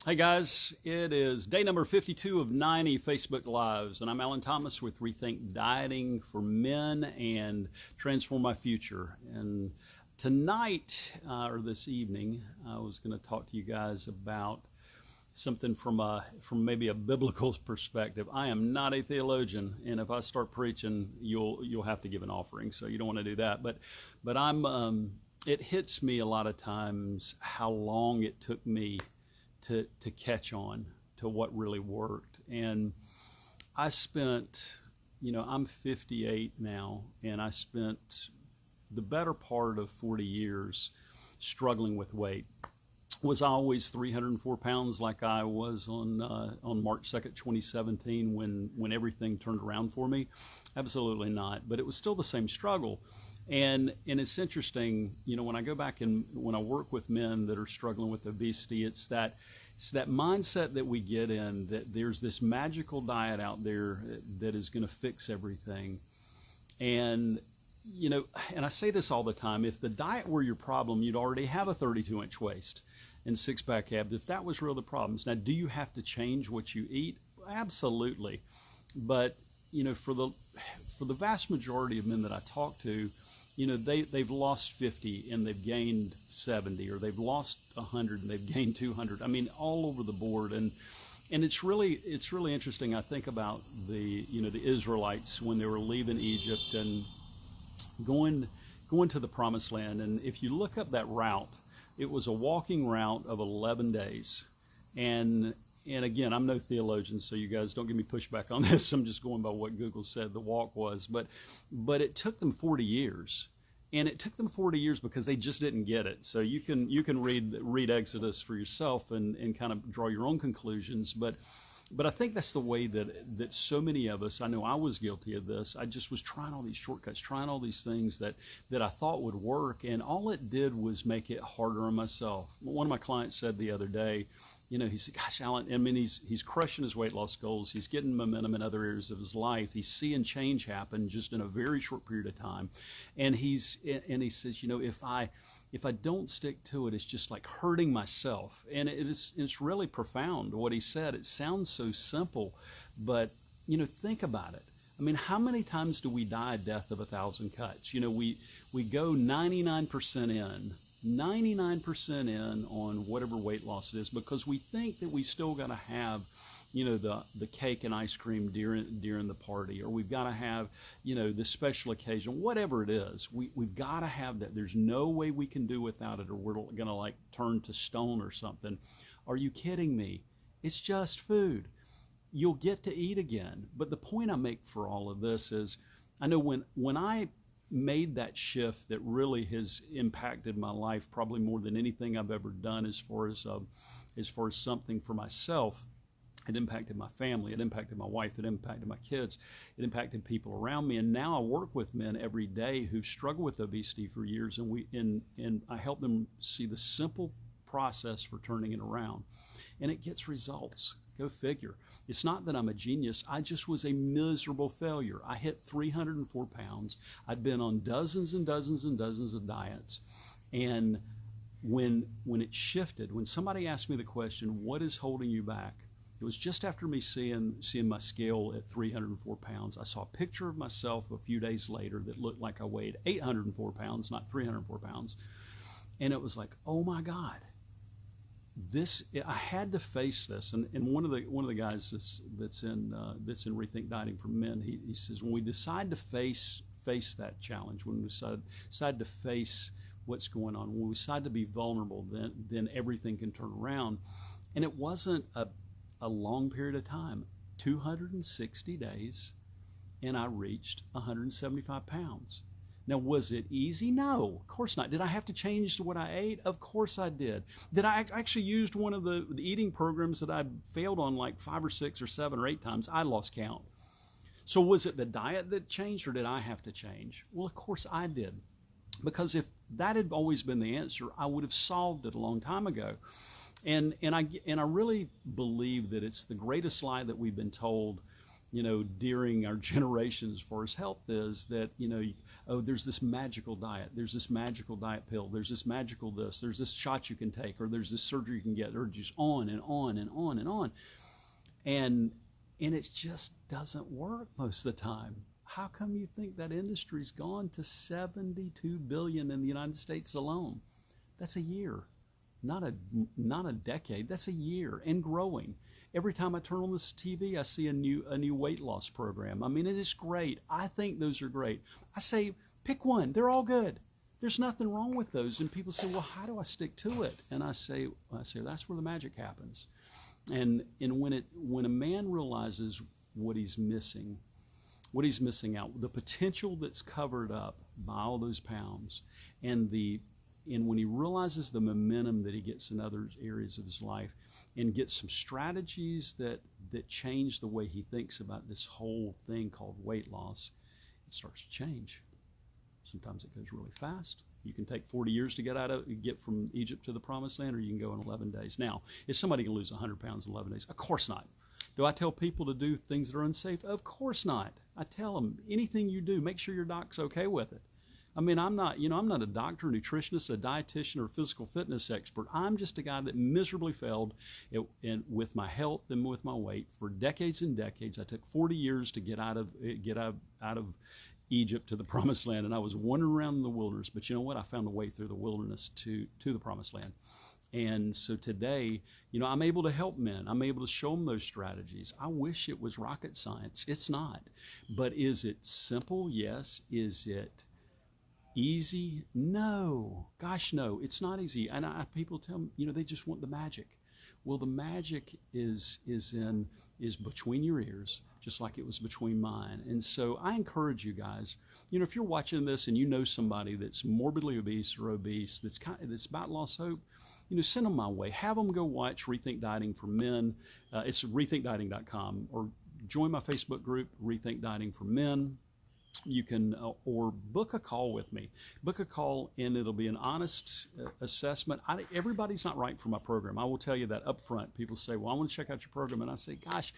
Hey guys, it is day number 52 of 90 Facebook Lives, and I'm Alan Thomas with Rethink Dieting for Men and Transform My Future. And tonight, or this evening, I was going to talk to you guys about something from maybe a biblical perspective. I am not a theologian, and if I start preaching, you'll have to give an offering, so you don't want to do that. But I'm it hits me a lot of times how long it took me to catch on to what really worked. And I spent, I'm 58 now, and I spent the better part of 40 years struggling with weight. Was I always 304 pounds like I was on March 2nd, 2017 when everything turned around for me? Absolutely not. But it was still the same struggle. And it's interesting, when I go back and when I work with men that are struggling with obesity, it's that mindset that we get in, that there's this magical diet out there that is going to fix everything. And, and I say this all the time, if the diet were your problem, you'd already have a 32-inch waist and six-pack abs, if that was really the problems. Now, do you have to change what you eat? Absolutely. But, for the vast majority of men that I talk to, they've lost 50 and they've gained 70, or they've lost 100 and they've gained 200. I mean, all over the board. And it's really interesting. I think about the Israelites when they were leaving Egypt and going to the Promised Land. And if you look up that route, it was a walking route of 11 days. And again, I'm no theologian, so you guys don't give me pushback on this. I'm just going by what Google said the walk was. But it took them 40 years. And it took them 40 years because they just didn't get it. So you can read Exodus for yourself and kind of draw your own conclusions. But I think that's the way that so many of us, I know I was guilty of this. I just was trying all these shortcuts, trying all these things that I thought would work. And all it did was make it harder on myself. One of my clients said the other day, he said, gosh, Alan, I mean, he's crushing his weight loss goals. He's getting momentum in other areas of his life. He's seeing change happen just in a very short period of time. And he says, if I don't stick to it, it's just like hurting myself. And it's really profound what he said. It sounds so simple, but, think about it. I mean, how many times do we die a death of 1,000 cuts? We go 99% in. 99% in on whatever weight loss it is, because we think that we still got to have, the cake and ice cream during the party, or we've got to have, the special occasion, whatever it is. We've got to have that. There's no way we can do without it, or we're going to like turn to stone or something. Are you kidding me? It's just food. You'll get to eat again. But the point I make for all of this is, I know when I made that shift that really has impacted my life probably more than anything I've ever done as far as something for myself. It impacted my family, it impacted my wife, it impacted my kids, it impacted people around me. And now I work with men every day who struggle with obesity for years, and I help them see the simple process for turning it around. And it gets results. Go figure. It's not that I'm a genius. I just was a miserable failure. I hit 304 pounds. I'd been on dozens and dozens and dozens of diets. And when it shifted, when somebody asked me the question, what is holding you back? It was just after me seeing my scale at 304 pounds. I saw a picture of myself a few days later that looked like I weighed 804 pounds, not 304 pounds. And it was like, oh my God. I had to face this, and one of the guys that's in Rethink Dieting for Men, he says, when we decide to face that challenge, when we decide to face what's going on, when we decide to be vulnerable, then everything can turn around. And it wasn't a long period of time, 260 days, and I reached 175 pounds. Now, was it easy? No, of course not. Did I have to change what I ate? Of course I did. Did I actually used one of the eating programs that I failed on like 5 or 6 or 7 or 8 times? I lost count. So was it the diet that changed, or did I have to change? Well, of course I did. Because if that had always been the answer, I would have solved it a long time ago. And I really believe that it's the greatest lie that we've been told, during our generations as far as health is, that, oh, there's this magical diet, there's this magical diet pill, there's this magical this, there's this shot you can take, or there's this surgery you can get, or just on and on and on and on. And it just doesn't work most of the time. How come you think that industry's gone to $72 billion in the United States alone? That's a year, not a decade. That's a year, and growing. Every time I turn on this TV, I see a new weight loss program. I mean, it is great. I think those are great. I say, pick one. They're all good. There's nothing wrong with those. And people say, well, how do I stick to it? And I say that's where the magic happens. And when a man realizes what he's missing out, the potential that's covered up by all those pounds, and when he realizes the momentum that he gets in other areas of his life, and gets some strategies that change the way he thinks about this whole thing called weight loss, it starts to change. Sometimes it goes really fast. You can take 40 years to get from Egypt to the Promised Land, or you can go in 11 days. Now, if somebody can lose 100 pounds in 11 days, of course not. Do I tell people to do things that are unsafe? Of course not. I tell them, anything you do, make sure your doc's okay with it. I mean, I'm not a doctor, a nutritionist, a dietitian, or a physical fitness expert. I'm just a guy that miserably failed with my health and with my weight for decades and decades. I took 40 years to get out of Egypt to the Promised Land, and I was wandering around in the wilderness. But you know what? I found a way through the wilderness to the Promised Land. And so today, I'm able to help men. I'm able to show them those strategies. I wish it was rocket science. It's not. But is it simple? Yes. Is it easy? No. Gosh, no. It's not easy. And people tell me, they just want the magic. Well, the magic is between your ears, just like it was between mine. And so I encourage you guys, if you're watching this and you know somebody that's morbidly obese or obese, that's about lost hope, send them my way. Have them go watch Rethink Dieting for Men. It's rethinkdieting.com, or join my Facebook group, Rethink Dieting for Men. You can, or book a call with me. Book a call, and it'll be an honest assessment. Everybody's not right for my program. I will tell you that up front. People say, well, I want to check out your program. And I say, gosh,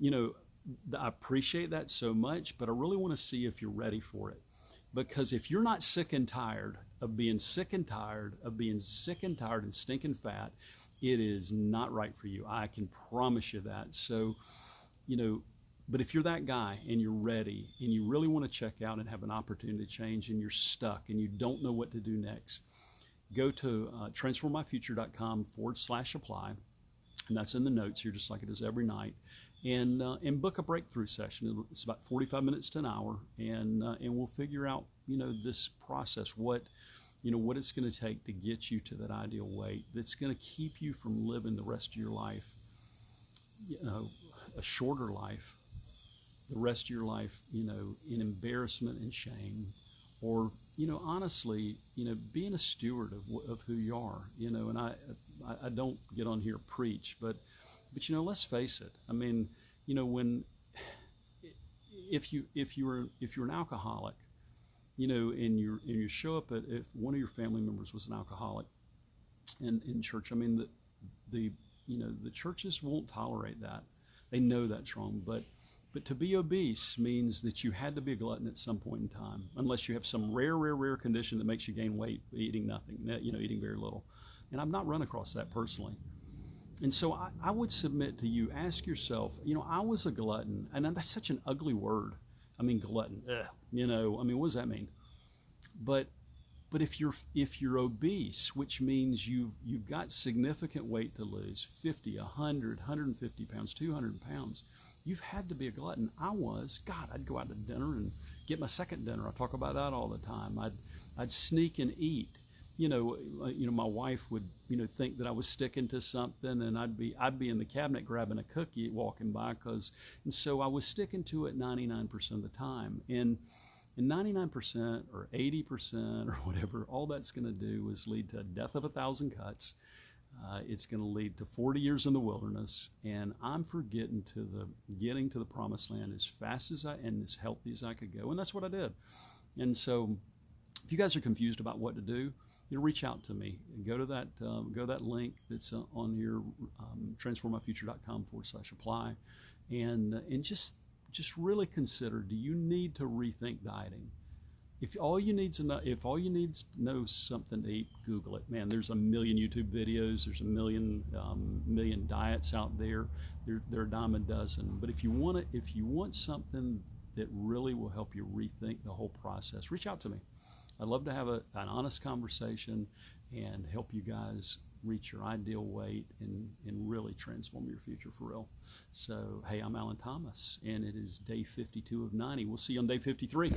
I appreciate that so much, but I really want to see if you're ready for it. Because if you're not sick and tired of being sick and tired and stinking fat, it is not right for you. I can promise you that. So, but if you're that guy and you're ready and you really want to check out and have an opportunity to change, and you're stuck and you don't know what to do next, go to transformmyfuture.com/apply. And that's in the notes here, just like it is every night. And book a breakthrough session. It's about 45 minutes to an hour, and we'll figure out, this process, what it's going to take to get you to that ideal weight that's going to keep you from living the rest of your life, a shorter life, the rest of your life, in embarrassment and shame, or, honestly, being a steward of who you are, and I don't get on here to preach, but let's face it. I mean, if you're an alcoholic, and you show up if one of your family members was an alcoholic in church, I mean, the churches won't tolerate that. They know that's wrong, but to be obese means that you had to be a glutton at some point in time, unless you have some rare condition that makes you gain weight eating nothing, eating very little. And I've not run across that personally. And so I would submit to you, ask yourself, I was a glutton, and that's such an ugly word. I mean, glutton, what does that mean? But if you're obese, which means you've got significant weight to lose, 50, 100, 150 pounds, 200 pounds, you've had to be a glutton. I was. God, I'd go out to dinner and get my second dinner. I talk about that all the time. I'd sneak and eat. My wife would, think that I was sticking to something, and I'd be in the cabinet grabbing a cookie walking by, and so I was sticking to it 99% of the time. And 99% or 80% or whatever, all that's going to do is lead to a death of 1,000 cuts. It's going to lead to 40 years in the wilderness, and I'm getting to the Promised Land as fast and as healthy as I could go, and that's what I did. And so, if you guys are confused about what to do, reach out to me. Go to that link that's on here, transformmyfuture.com/apply, and just really consider: do you need to rethink dieting? If all you need to know, if all you need to know something to eat, Google it. Man, there's a million YouTube videos. There's a million diets out there. They're a dime a dozen. But if you want it, if you want something that really will help you rethink the whole process, reach out to me. I'd love to have an honest conversation and help you guys reach your ideal weight and really transform your future for real. So, hey, I'm Alan Thomas, and it is day 52 of 90. We'll see you on day 53.